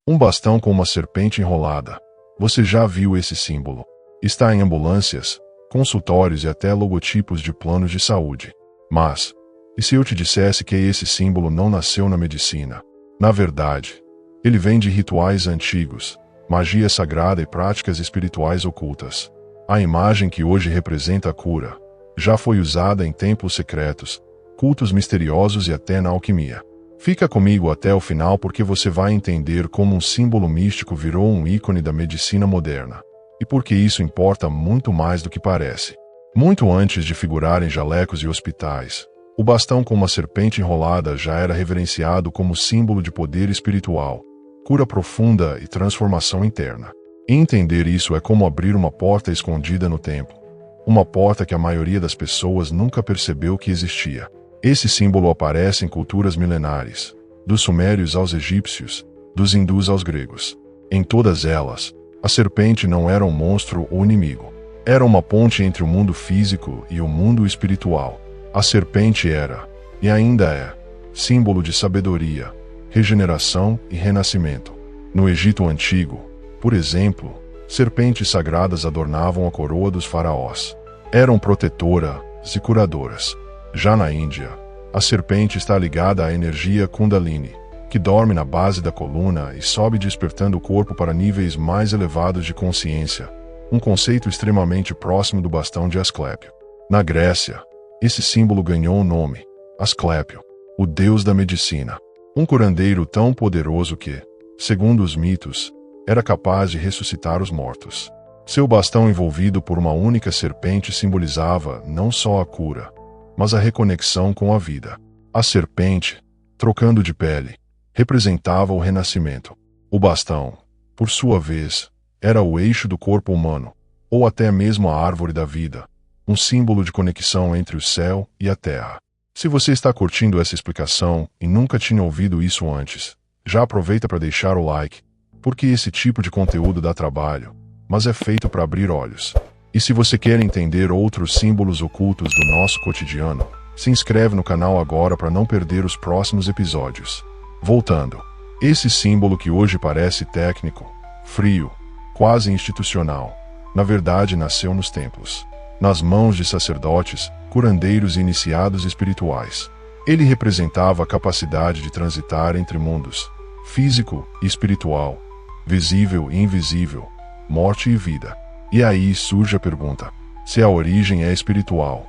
Um bastão com uma serpente enrolada. Você já viu esse símbolo? Está em ambulâncias, consultórios e até logotipos de planos de saúde. Mas, e se eu te dissesse que esse símbolo não nasceu na medicina? Na verdade, ele vem de rituais antigos, magia sagrada e práticas espirituais ocultas. A imagem que hoje representa a cura já foi usada em templos secretos, cultos misteriosos e até na alquimia. Fica comigo até o final porque você vai entender como um símbolo místico virou um ícone da medicina moderna. E porque isso importa muito mais do que parece. Muito antes de figurar em jalecos e hospitais, o bastão com uma serpente enrolada já era reverenciado como símbolo de poder espiritual, cura profunda e transformação interna. E entender isso é como abrir uma porta escondida no templo. Uma porta que a maioria das pessoas nunca percebeu que existia. Esse símbolo aparece em culturas milenares, dos sumérios aos egípcios, dos hindus aos gregos. Em todas elas, a serpente não era um monstro ou inimigo. Era uma ponte entre o mundo físico e o mundo espiritual. A serpente era, e ainda é, símbolo de sabedoria, regeneração e renascimento. No Egito Antigo, por exemplo, serpentes sagradas adornavam a coroa dos faraós. Eram protetoras e curadoras. Já na Índia, a serpente está ligada à energia Kundalini, que dorme na base da coluna e sobe despertando o corpo para níveis mais elevados de consciência, um conceito extremamente próximo do bastão de Asclépio. Na Grécia, esse símbolo ganhou o nome, Asclépio, o deus da medicina, um curandeiro tão poderoso que, segundo os mitos, era capaz de ressuscitar os mortos. Seu bastão envolvido por uma única serpente simbolizava não só a cura, mas a reconexão com a vida. A serpente, trocando de pele, representava o renascimento. O bastão, por sua vez, era o eixo do corpo humano, ou até mesmo a árvore da vida, um símbolo de conexão entre o céu e a terra. Se você está curtindo essa explicação e nunca tinha ouvido isso antes, já aproveita para deixar o like, porque esse tipo de conteúdo dá trabalho, mas é feito para abrir olhos. E se você quer entender outros símbolos ocultos do nosso cotidiano, se inscreve no canal agora para não perder os próximos episódios. Voltando, esse símbolo que hoje parece técnico, frio, quase institucional, na verdade nasceu nos templos, nas mãos de sacerdotes, curandeiros e iniciados espirituais. Ele representava a capacidade de transitar entre mundos, físico e espiritual, visível e invisível, morte e vida. E aí surge a pergunta: se a origem é espiritual,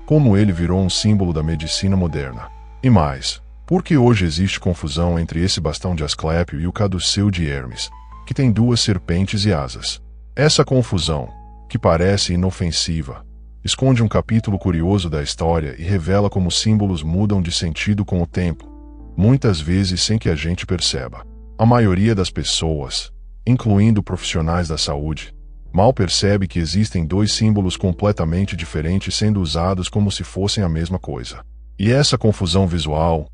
como ele virou um símbolo da medicina moderna? E mais, por que hoje existe confusão entre esse bastão de Asclépio e o caduceu de Hermes, que tem duas serpentes e asas? Essa confusão, que parece inofensiva, esconde um capítulo curioso da história e revela como símbolos mudam de sentido com o tempo, muitas vezes sem que a gente perceba. A maioria das pessoas, incluindo profissionais da saúde, mal percebe que existem dois símbolos completamente diferentes sendo usados como se fossem a mesma coisa. E essa confusão visual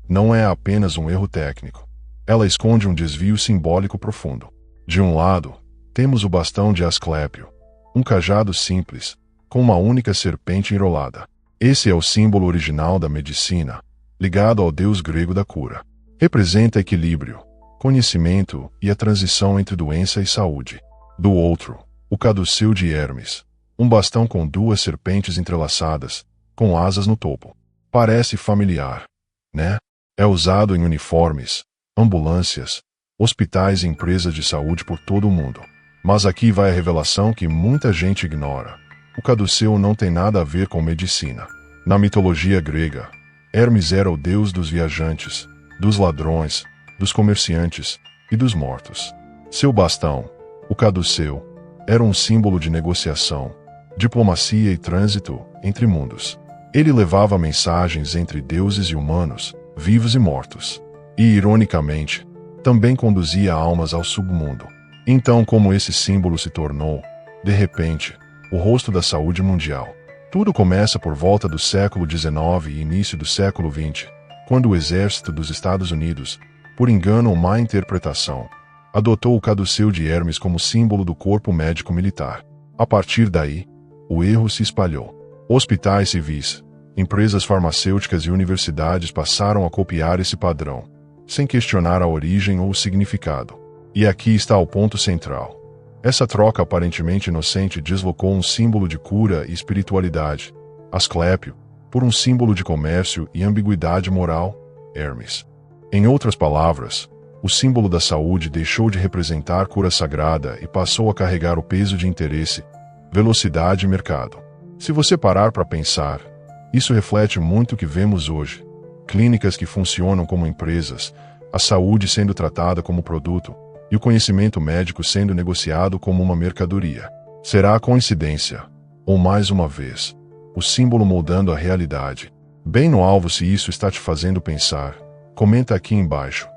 não é apenas um erro técnico. Ela esconde um desvio simbólico profundo. De um lado, temos o bastão de Asclépio, um cajado simples, com uma única serpente enrolada. Esse é o símbolo original da medicina, ligado ao deus grego da cura. Representa equilíbrio, conhecimento e a transição entre doença e saúde. Do outro, o caduceu de Hermes, um bastão com duas serpentes entrelaçadas, com asas no topo. Parece familiar, né? É usado em uniformes, ambulâncias, hospitais e empresas de saúde por todo o mundo. Mas aqui vai a revelação que muita gente ignora. O caduceu não tem nada a ver com medicina. Na mitologia grega, Hermes era o deus dos viajantes, dos ladrões, dos comerciantes e dos mortos. Seu bastão, o caduceu, era um símbolo de negociação, diplomacia e trânsito entre mundos. Ele levava mensagens entre deuses e humanos, vivos e mortos. E, ironicamente, também conduzia almas ao submundo. Então, como esse símbolo se tornou, de repente, o rosto da saúde mundial? Tudo começa por volta do século XIX e início do século XX, quando o exército dos Estados Unidos, por engano ou má interpretação, adotou o caduceu de Hermes como símbolo do corpo médico militar. A partir daí, o erro se espalhou. Hospitais civis, empresas farmacêuticas e universidades passaram a copiar esse padrão, sem questionar a origem ou o significado. E aqui está o ponto central. Essa troca aparentemente inocente deslocou um símbolo de cura e espiritualidade, Asclépio, por um símbolo de comércio e ambiguidade moral, Hermes. Em outras palavras, o símbolo da saúde deixou de representar cura sagrada e passou a carregar o peso de interesse, velocidade e mercado. Se você parar para pensar, isso reflete muito o que vemos hoje. Clínicas que funcionam como empresas, a saúde sendo tratada como produto, e o conhecimento médico sendo negociado como uma mercadoria. Será coincidência? Ou mais uma vez, o símbolo moldando a realidade? Bem no alvo se isso está te fazendo pensar. Comenta aqui embaixo.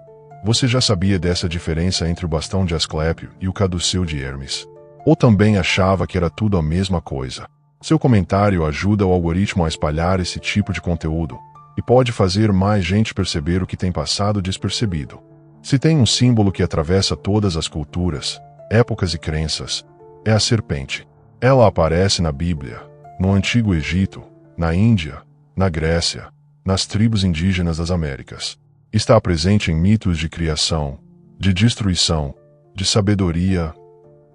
Você já sabia dessa diferença entre o bastão de Asclépio e o caduceu de Hermes? Ou também achava que era tudo a mesma coisa? Seu comentário ajuda o algoritmo a espalhar esse tipo de conteúdo e pode fazer mais gente perceber o que tem passado despercebido. Se tem um símbolo que atravessa todas as culturas, épocas e crenças, é a serpente. Ela aparece na Bíblia, no Antigo Egito, na Índia, na Grécia, nas tribos indígenas das Américas. Está presente em mitos de criação, de destruição, de sabedoria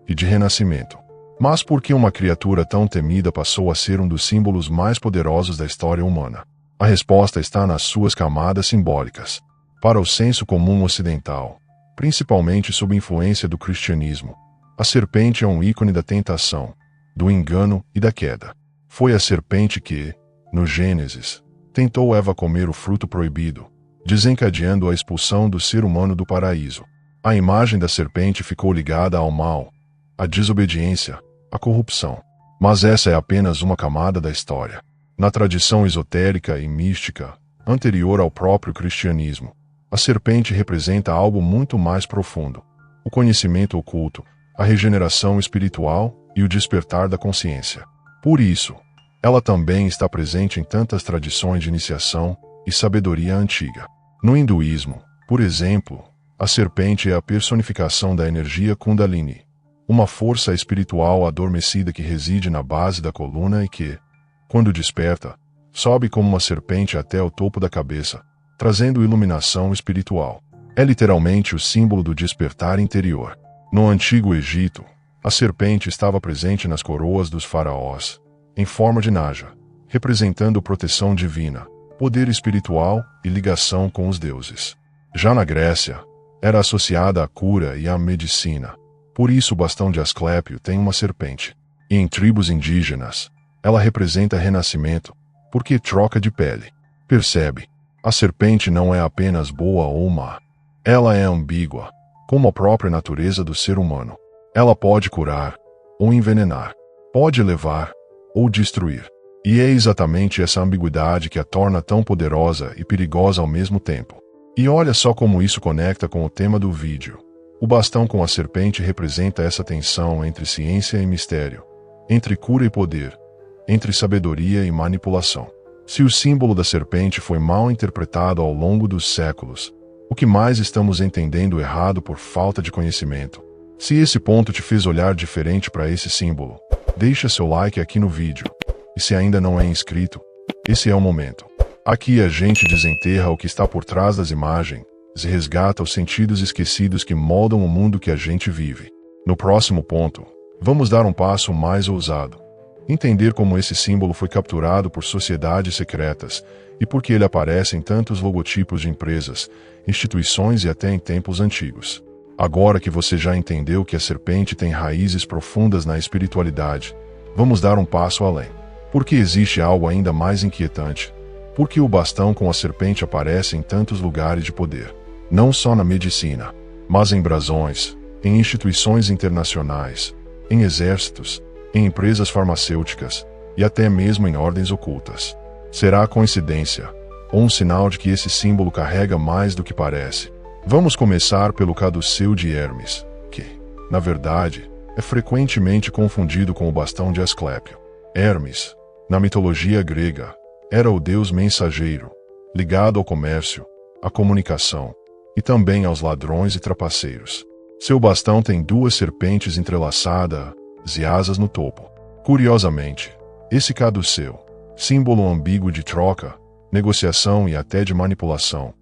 e de renascimento. Mas por que uma criatura tão temida passou a ser um dos símbolos mais poderosos da história humana? A resposta está nas suas camadas simbólicas. Para o senso comum ocidental, principalmente sob influência do cristianismo, a serpente é um ícone da tentação, do engano e da queda. Foi a serpente que, no Gênesis, tentou Eva comer o fruto proibido, desencadeando a expulsão do ser humano do paraíso. A imagem da serpente ficou ligada ao mal, à desobediência, à corrupção. Mas essa é apenas uma camada da história. Na tradição esotérica e mística, anterior ao próprio cristianismo, a serpente representa algo muito mais profundo: o conhecimento oculto, a regeneração espiritual e o despertar da consciência. Por isso, ela também está presente em tantas tradições de iniciação e sabedoria antiga. No hinduísmo, por exemplo, a serpente é a personificação da energia Kundalini, uma força espiritual adormecida que reside na base da coluna e que, quando desperta, sobe como uma serpente até o topo da cabeça, trazendo iluminação espiritual. É literalmente o símbolo do despertar interior. No Antigo Egito, a serpente estava presente nas coroas dos faraós, em forma de naja, representando proteção divina, poder espiritual e ligação com os deuses. Já na Grécia, era associada à cura e à medicina. Por isso o bastão de Asclépio tem uma serpente. E em tribos indígenas, ela representa renascimento, porque troca de pele. Percebe? A serpente não é apenas boa ou má. Ela é ambígua, como a própria natureza do ser humano. Ela pode curar ou envenenar, pode levar ou destruir. E é exatamente essa ambiguidade que a torna tão poderosa e perigosa ao mesmo tempo. E olha só como isso conecta com o tema do vídeo. O bastão com a serpente representa essa tensão entre ciência e mistério, entre cura e poder, entre sabedoria e manipulação. Se o símbolo da serpente foi mal interpretado ao longo dos séculos, o que mais estamos entendendo errado por falta de conhecimento? Se esse ponto te fez olhar diferente para esse símbolo, deixa seu like aqui no vídeo. E se ainda não é inscrito, esse é o momento. Aqui a gente desenterra o que está por trás das imagens e resgata os sentidos esquecidos que moldam o mundo que a gente vive. No próximo ponto, vamos dar um passo mais ousado. Entender como esse símbolo foi capturado por sociedades secretas e por que ele aparece em tantos logotipos de empresas, instituições e até em tempos antigos. Agora que você já entendeu que a serpente tem raízes profundas na espiritualidade, vamos dar um passo além. Porque existe algo ainda mais inquietante. Porque o bastão com a serpente aparece em tantos lugares de poder. Não só na medicina, mas em brasões, em instituições internacionais, em exércitos, em empresas farmacêuticas e até mesmo em ordens ocultas. Será coincidência ou um sinal de que esse símbolo carrega mais do que parece? Vamos começar pelo caduceu de Hermes, que, na verdade, é frequentemente confundido com o bastão de Asclépio. Hermes, na mitologia grega, era o deus mensageiro, ligado ao comércio, à comunicação e também aos ladrões e trapaceiros. Seu bastão tem duas serpentes entrelaçadas e asas no topo. Curiosamente, esse caduceu, símbolo ambíguo de troca, negociação e até de manipulação,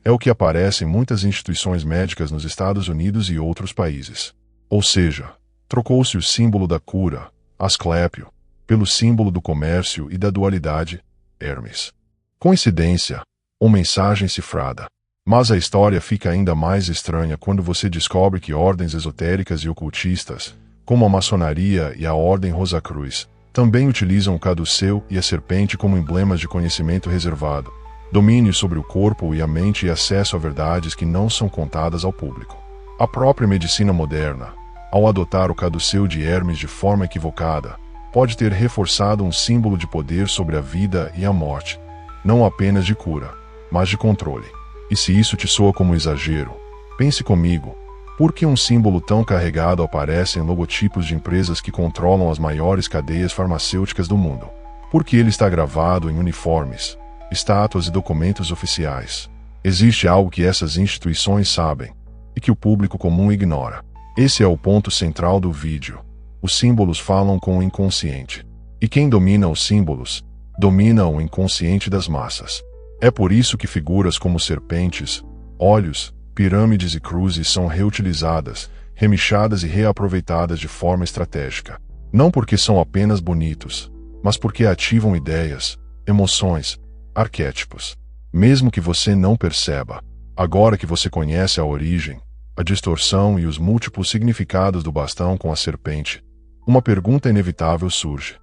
É o que aparece em muitas instituições médicas nos Estados Unidos e outros países. Ou seja, trocou-se o símbolo da cura, Asclépio, pelo símbolo do comércio e da dualidade, Hermes. Coincidência ou mensagem cifrada? Mas a história fica ainda mais estranha quando você descobre que ordens esotéricas e ocultistas, como a maçonaria e a Ordem Rosacruz, também utilizam o caduceu e a serpente como emblemas de conhecimento reservado, domínio sobre o corpo e a mente e acesso a verdades que não são contadas ao público. A própria medicina moderna, ao adotar o caduceu de Hermes de forma equivocada, pode ter reforçado um símbolo de poder sobre a vida e a morte, não apenas de cura, mas de controle. E se isso te soa como exagero, pense comigo, por que um símbolo tão carregado aparece em logotipos de empresas que controlam as maiores cadeias farmacêuticas do mundo? Por que ele está gravado em uniformes, estátuas e documentos oficiais? Existe algo que essas instituições sabem, e que o público comum ignora. Esse é o ponto central do vídeo. Os símbolos falam com o inconsciente. E quem domina os símbolos, domina o inconsciente das massas. É por isso que figuras como serpentes, olhos, pirâmides e cruzes são reutilizadas, remichadas e reaproveitadas de forma estratégica. Não porque são apenas bonitos, mas porque ativam ideias, emoções, arquétipos. Mesmo que você não perceba, agora que você conhece a origem, a distorção e os múltiplos significados do bastão com a serpente, uma pergunta inevitável surge.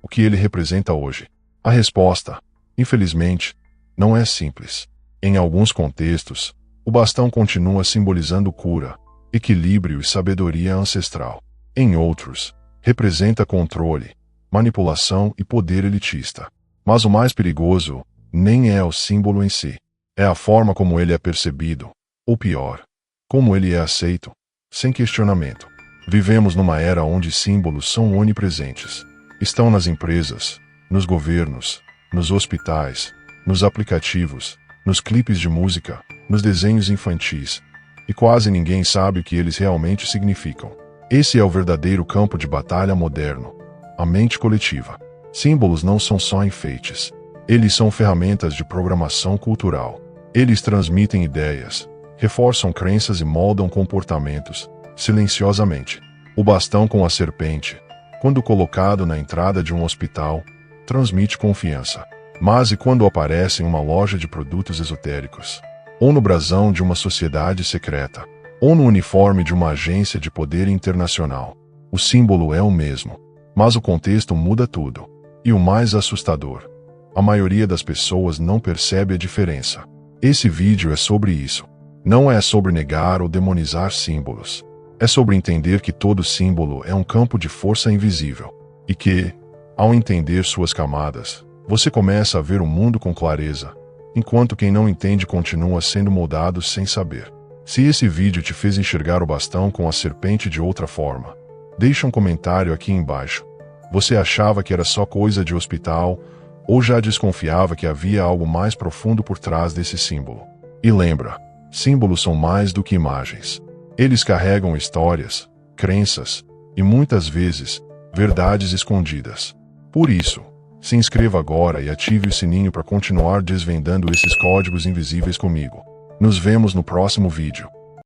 O que ele representa hoje? A resposta, infelizmente, não é simples. Em alguns contextos, o bastão continua simbolizando cura, equilíbrio e sabedoria ancestral. Em outros, representa controle, manipulação e poder elitista. Mas o mais perigoso nem é o símbolo em si, é a forma como ele é percebido, ou pior, como ele é aceito, sem questionamento. Vivemos numa era onde símbolos são onipresentes. Estão nas empresas, nos governos, nos hospitais, nos aplicativos, nos clipes de música, nos desenhos infantis, e quase ninguém sabe o que eles realmente significam. Esse é o verdadeiro campo de batalha moderno, a mente coletiva. Símbolos não são só enfeites. Eles são ferramentas de programação cultural. Eles transmitem ideias, reforçam crenças e moldam comportamentos, silenciosamente. O bastão com a serpente, quando colocado na entrada de um hospital, transmite confiança. Mas e quando aparece em uma loja de produtos esotéricos? Ou no brasão de uma sociedade secreta? Ou no uniforme de uma agência de poder internacional? O símbolo é o mesmo, mas o contexto muda tudo. E o mais assustador, a maioria das pessoas não percebe a diferença. Esse vídeo é sobre isso. Não é sobre negar ou demonizar símbolos. É sobre entender que todo símbolo é um campo de força invisível. E que, ao entender suas camadas, você começa a ver o mundo com clareza, enquanto quem não entende continua sendo moldado sem saber. Se esse vídeo te fez enxergar o bastão com a serpente de outra forma, deixa um comentário aqui embaixo. Você achava que era só coisa de hospital, ou já desconfiava que havia algo mais profundo por trás desse símbolo? E lembra, símbolos são mais do que imagens. Eles carregam histórias, crenças e muitas vezes, verdades escondidas. Por isso, se inscreva agora e ative o sininho para continuar desvendando esses códigos invisíveis comigo. Nos vemos no próximo vídeo.